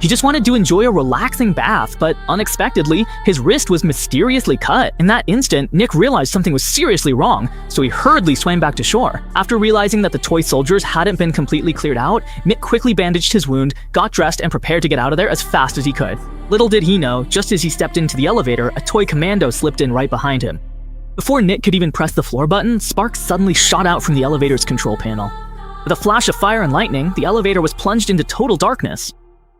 He just wanted to enjoy a relaxing bath, but unexpectedly, his wrist was mysteriously cut. In that instant, Nick realized something was seriously wrong, so he hurriedly swam back to shore. After realizing that the toy soldiers hadn't been completely cleared out, Nick quickly bandaged his wound, got dressed, and prepared to get out of there as fast as he could. Little did he know, just as he stepped into the elevator, a toy commando slipped in right behind him. Before Nick could even press the floor button, sparks suddenly shot out from the elevator's control panel. With a flash of fire and lightning, the elevator was plunged into total darkness.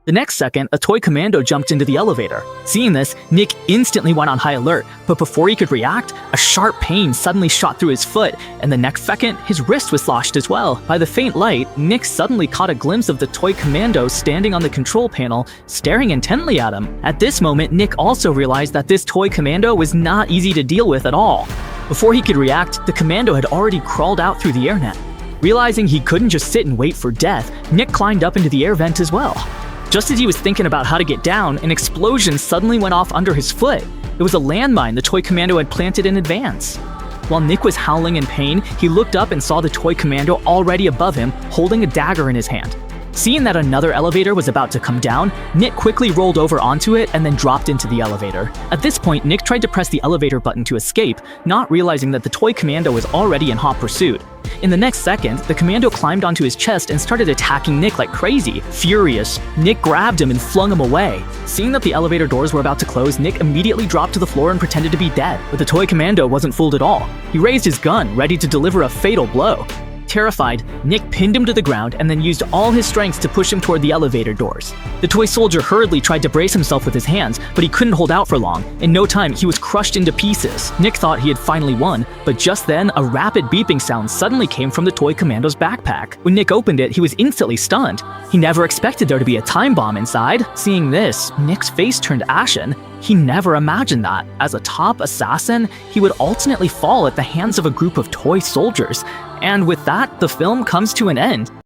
The next second, a toy commando jumped into the elevator. Seeing this, Nick instantly went on high alert, but before he could react, a sharp pain suddenly shot through his foot, and the next second, his wrist was sloshed as well. By the faint light, Nick suddenly caught a glimpse of the toy commando standing on the control panel, staring intently at him. At this moment, Nick also realized that this toy commando was not easy to deal with at all. Before he could react, the commando had already crawled out through the air net. Realizing he couldn't just sit and wait for death, Nick climbed up into the air vent as well. Just as he was thinking about how to get down, an explosion suddenly went off under his foot. It was a landmine the toy commando had planted in advance. While Nick was howling in pain, he looked up and saw the toy commando already above him, holding a dagger in his hand. Seeing that another elevator was about to come down, Nick quickly rolled over onto it and then dropped into the elevator. At this point, Nick tried to press the elevator button to escape, not realizing that the toy commando was already in hot pursuit. In the next second, the commando climbed onto his chest and started attacking Nick like crazy. Furious, Nick grabbed him and flung him away. Seeing that the elevator doors were about to close, Nick immediately dropped to the floor and pretended to be dead. But the toy commando wasn't fooled at all. He raised his gun, ready to deliver a fatal blow. Terrified, Nick pinned him to the ground and then used all his strength to push him toward the elevator doors. The toy soldier hurriedly tried to brace himself with his hands, but he couldn't hold out for long. In no time, he was crushed into pieces. Nick thought he had finally won, but just then, a rapid beeping sound suddenly came from the toy commando's backpack. When Nick opened it, he was instantly stunned. He never expected there to be a time bomb inside. Seeing this, Nick's face turned ashen. He never imagined that, as a top assassin, he would ultimately fall at the hands of a group of toy soldiers. And with that, the film comes to an end.